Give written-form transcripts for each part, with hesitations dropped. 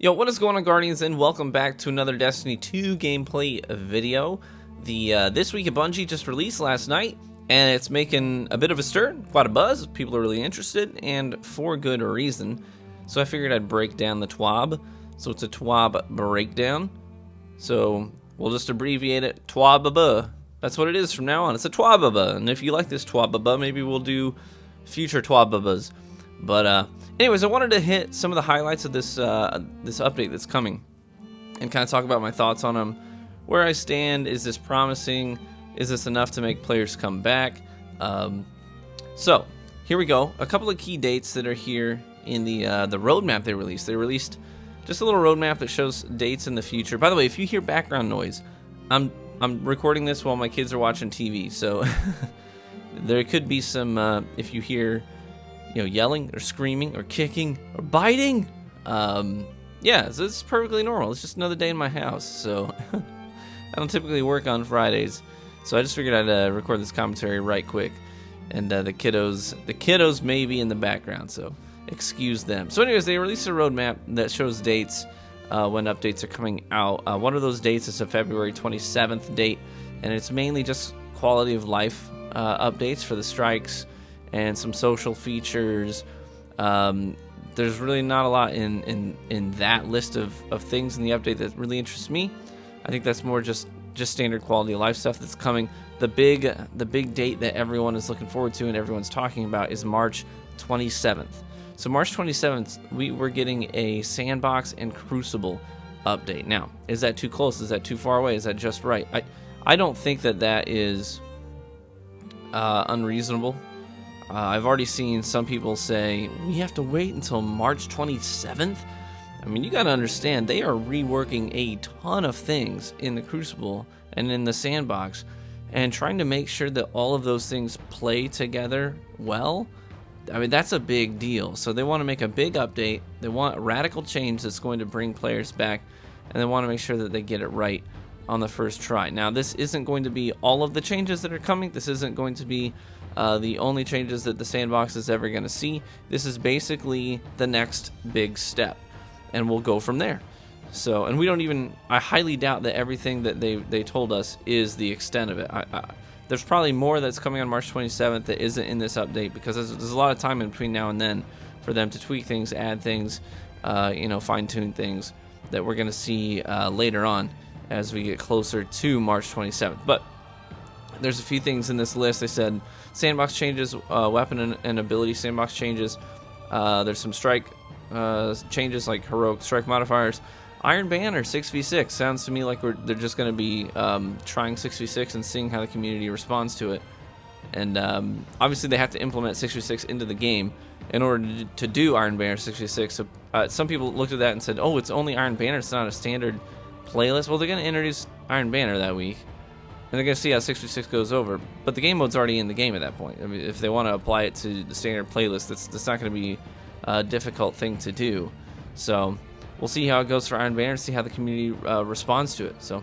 Yo, what is going on, Guardians, and welcome back to another Destiny 2 gameplay video. This week at Bungie just released last night, and it's making a bit of a stir, quite a buzz. People are really interested, and for good reason. So I figured I'd break down the TWAB. So it's a TWAB breakdown. So we'll just abbreviate it TWABB. That's what it is from now on. It's a TWABB, and if you like this TWABB, maybe we'll do future TWABBs. But anyways, I wanted to hit some of the highlights of this this update that's coming, and kind of talk about my thoughts on them. Where I stand, is this promising? Is this enough to make players come back? So here we go. A couple of key dates that are here in the roadmap they released. They released just a little roadmap that shows dates in the future. By the way, if you hear background noise, I'm recording this while my kids are watching TV, so there could be some if you hear, you know, yelling or screaming or kicking or biting. Yeah, so it's perfectly normal. It's just another day in my house. So I don't typically work on Fridays, so I just figured I'd record this commentary right quick. And the kiddos may be in the background, so excuse them. So anyways, they released a roadmap that shows dates when updates are coming out. One of those dates is a February 27th date, and it's mainly just quality of life updates for the strikes and some social features. There's really not a lot in that list of things in the update that really interests me. I think that's more just standard quality of life stuff that's coming. The big date that everyone is looking forward to and everyone's talking about is March 27th. So March 27th, we're getting a Sandbox and Crucible update. Now, is that too close? Is that too far away? Is that just right? I don't think that is unreasonable. I've already seen some people say, we have to wait until March 27th? I mean, you gotta understand, they are reworking a ton of things in the Crucible and in the Sandbox, and trying to make sure that all of those things play together well. I mean, that's a big deal. So they want to make a big update. They want a radical change that's going to bring players back, and they want to make sure that they get it right on the first try. Now, this isn't going to be all of the changes that are coming. This isn't going to be the only changes that the Sandbox is ever going to see. This is basically the next big step, and we'll go from there. So, and we don't even, I highly doubt that everything that they told us is the extent of it. There's probably more that's coming on March 27th that isn't in this update, because there's a lot of time in between now and then for them to tweak things, add things, fine-tune things that we're going to see later on as we get closer to March 27th. But there's a few things in this list. They said Sandbox changes, weapon and ability Sandbox changes. There's some strike changes, like heroic strike modifiers. Iron Banner 6v6 sounds to me like they're just going to be trying 6v6 and seeing how the community responds to it. And obviously they have to implement 6v6 into the game in order to do Iron Banner 6v6. So some people looked at that and said, oh, it's only Iron Banner, it's not a standard playlist. Well, they're going to introduce Iron Banner that week, and they're going to see how 6v6 goes over. But the game mode's already in the game at that point. I mean, if they want to apply it to the standard playlist, that's not going to be a difficult thing to do. So we'll see how it goes for Iron Banner, see how the community responds to it. So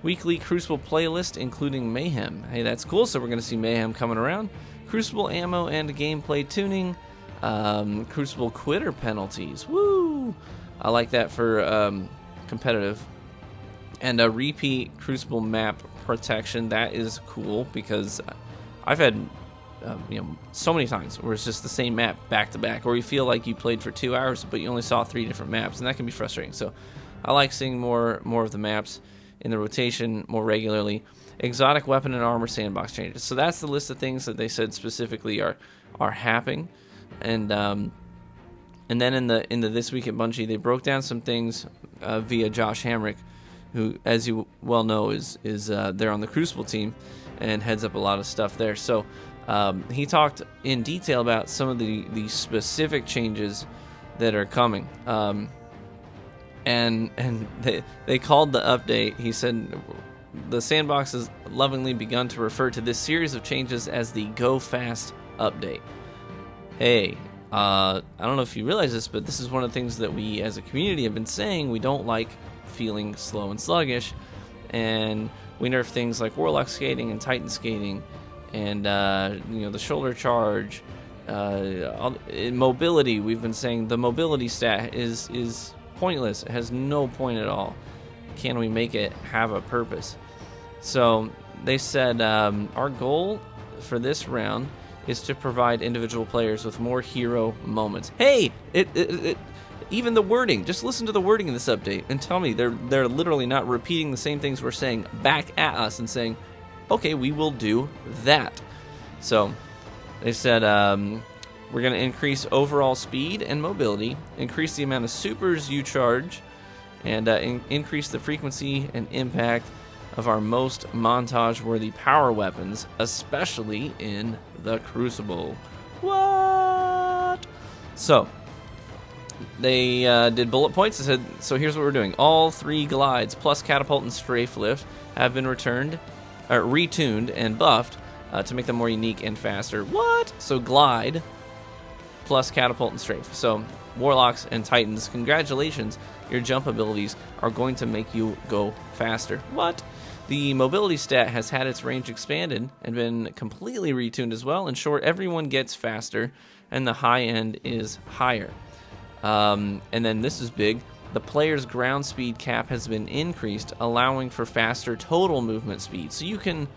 weekly Crucible playlist, including Mayhem. Hey, that's cool. So we're going to see Mayhem coming around. Crucible ammo and gameplay tuning. Crucible quitter penalties. Woo! I like that for competitive. And a repeat Crucible map protection. That is cool, because I've had so many times where it's just the same map back to back, or you feel like you played for 2 hours but you only saw 3 different maps, and that can be frustrating. So I like seeing more of the maps in the rotation more regularly. Exotic weapon and armor Sandbox changes. So that's the list of things that they said specifically are happening. And then in the This Week at Bungie, they broke down some things via Josh Hamrick, who, as you well know, is there on the Crucible team and heads up a lot of stuff there. So he talked in detail about some of the specific changes that are coming. And they called the update, he said, the Sandbox has lovingly begun to refer to this series of changes as the Go Fast update. Hey, I don't know if you realize this, but this is one of the things that we as a community have been saying. We don't like feeling slow and sluggish, and we nerf things like Warlock skating and Titan skating, and the shoulder charge, mobility. We've been saying the mobility stat is pointless. It has no point at all. Can we make it have a purpose? So they said our goal for this round is to provide individual players with more hero moments. Hey, even the wording, just listen to the wording in this update and tell me they're literally not repeating the same things we're saying back at us and saying, okay, we will do that. So they said we're going to increase overall speed and mobility, increase the amount of supers you charge, and increase the frequency and impact of our most montage-worthy power weapons, especially in the Crucible. What? So they did bullet points. They said, so here's what we're doing. All 3 glides plus catapult and strafe lift have been retuned and buffed to make them more unique and faster. What? So glide plus catapult and strafe. So warlocks and titans, congratulations. Your jump abilities are going to make you go faster. What? The mobility stat has had its range expanded and been completely retuned as well. In short, everyone gets faster, and the high end is higher. And then this is big. The player's ground speed cap has been increased, allowing for faster total movement speed. So you can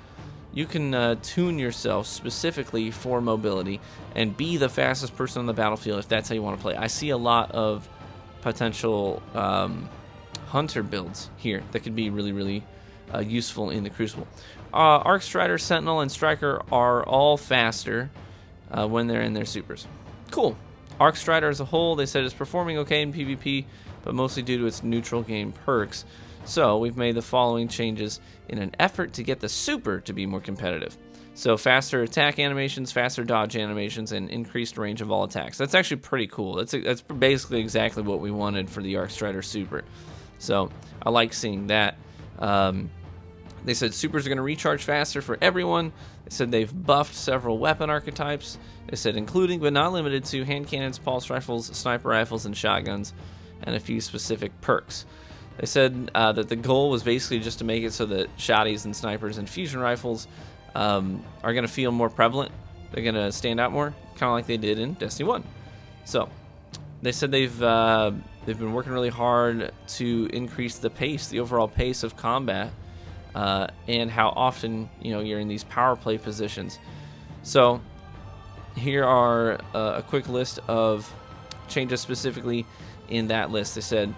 tune yourself specifically for mobility and be the fastest person on the battlefield if that's how you want to play. I see a lot of potential hunter builds here that could be really, really useful in the Crucible. Arc Strider, Sentinel, and Striker are all faster when they're in their supers. Cool. Arc Strider as a whole, they said, is performing okay in PvP, but mostly due to its neutral game perks. So we've made the following changes in an effort to get the super to be more competitive. So faster attack animations, faster dodge animations, and increased range of all attacks. That's actually pretty cool. That's basically exactly what we wanted for the Arc Strider super. So I like seeing that. They said supers are going to recharge faster for everyone. They said they've buffed several weapon archetypes. They said including but not limited to hand cannons, pulse rifles, sniper rifles, and shotguns, and a few specific perks. They said that the goal was basically just to make it so that shotties and snipers and fusion rifles are going to feel more prevalent. They're going to stand out more, kind of like they did in Destiny 1. So they said they've been working really hard to increase the pace, the overall pace of combat, and how often you're in these power play positions. So here are a quick list of changes specifically in that list. They said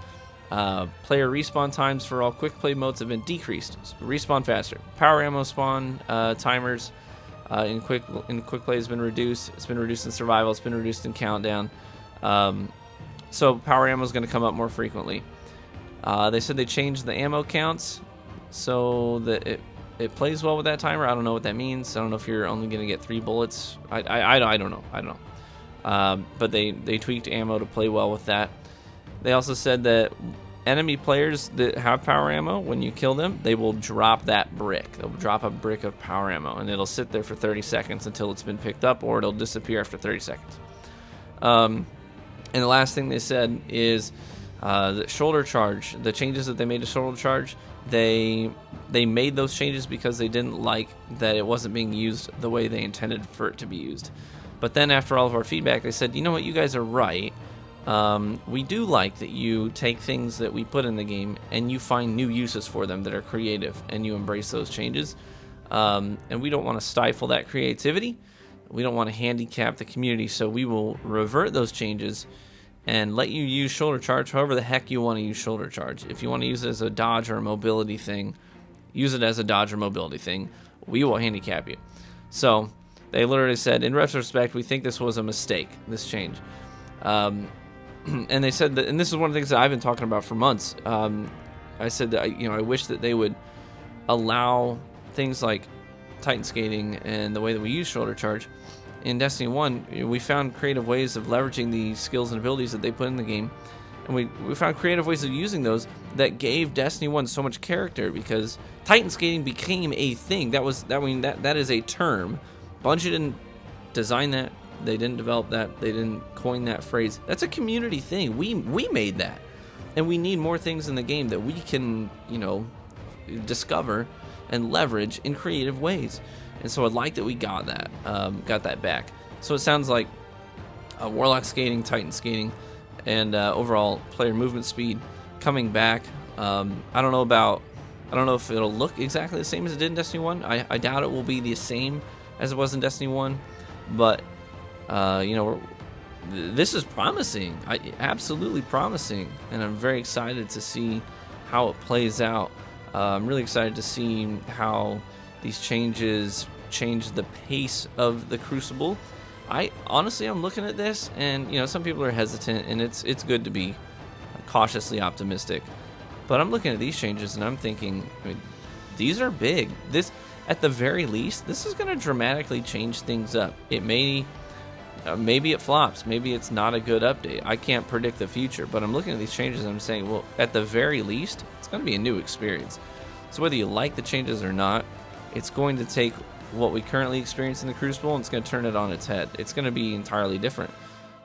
player respawn times for all quick play modes have been decreased. So respawn faster. Power ammo spawn timers in quick play has been reduced. It's been reduced in survival. It's been reduced in countdown. So power ammo is going to come up more frequently. They said they changed the ammo counts so that it plays well with that timer. I don't know what that means. I don't know if you're only going to get 3 bullets. I don't know. But they tweaked ammo to play well with that. They also said that enemy players that have power ammo, when you kill them, they will drop that brick. They'll drop a brick of power ammo, and it'll sit there for 30 seconds until it's been picked up, or it'll disappear after 30 seconds. And the last thing they said is the shoulder charge. The changes that they made to shoulder charge, they made those changes because they didn't like that it wasn't being used the way they intended for it to be used. But then after all of our feedback, they said, you know what, you guys are right. We do like that you take things that we put in the game and you find new uses for them that are creative, and you embrace those changes. And we don't want to stifle that creativity. We don't want to handicap the community, so we will revert those changes and let you use shoulder charge however the heck you want to use shoulder charge. If you want to use it as a dodge or a mobility thing, use it as a dodge or mobility thing. We will handicap you. So they literally said, in retrospect, we think this was a mistake, this change. And they said that, and this is one of the things that I've been talking about for months. I said that I wish that they would allow things like Titan skating and the way that we use shoulder charge. In Destiny 1, we found creative ways of leveraging the skills and abilities that they put in the game, and we found creative ways of using those that gave Destiny 1 so much character, because Titan skating became a thing. That is a term. Bungie didn't design that. They didn't develop that. They didn't coin that phrase. That's a community thing. We made that, and we need more things in the game that we can discover and leverage in creative ways. And so I like that we got that back. So it sounds like Warlock skating, Titan skating, and overall player movement speed coming back. I don't know if it'll look exactly the same as it did in Destiny 1. I doubt it will be the same as it was in Destiny 1, but you know, this is promising. Absolutely promising, and I'm very excited to see how it plays out. I'm really excited to see how these changes change the pace of the Crucible. I'm looking at this, and you know, some people are hesitant, and it's good to be cautiously optimistic. But I'm looking at these changes, and I'm thinking, I mean, these are big. This, at the very least, this is going to dramatically change things up. It may, maybe it flops. Maybe it's not a good update. I can't predict the future, but I'm looking at these changes, and I'm saying, well, at the very least, it's going to be a new experience. So whether you like the changes or not, it's going to take what we currently experience in the Crucible, and it's going to turn it on its head. It's going to be entirely different.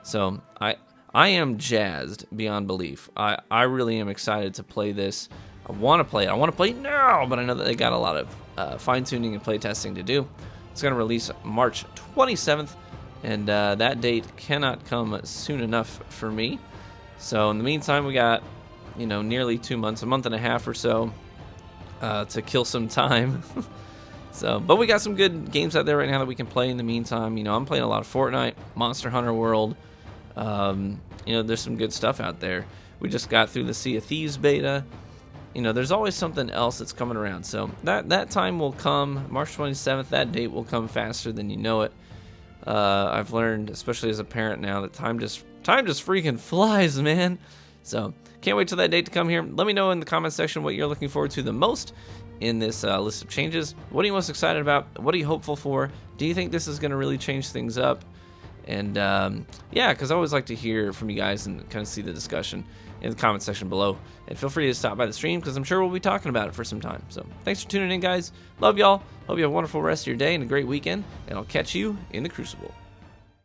So I am jazzed beyond belief. I really am excited to play this. I want to play it. I want to play it now, but I know that they got a lot of fine-tuning and play testing to do. It's going to release March 27th, and that date cannot come soon enough for me. So in the meantime, we got, you know, nearly 2 months, a month and a half or so to kill some time. So, but we got some good games out there right now that we can play in the meantime. You know, I'm playing a lot of Fortnite, Monster Hunter World. You know, there's some good stuff out there. We just got through the Sea of Thieves beta. You know, there's always something else that's coming around. So that time will come. March 27th, that date will come faster than you know it. I've learned, especially as a parent now, that time just freaking flies, man. So can't wait till that date to come here. Let me know in the comment section what you're looking forward to the most in this list of changes. What are you most excited about? What are you hopeful for? Do you think this is going to really change things up? And yeah, because I always like to hear from you guys and kind of see the discussion in the comment section below. And feel free to stop by the stream, because I'm sure we'll be talking about it for some time. So thanks for tuning in, guys. Love y'all. Hope you have a wonderful rest of your day and a great weekend. And I'll catch you in the Crucible.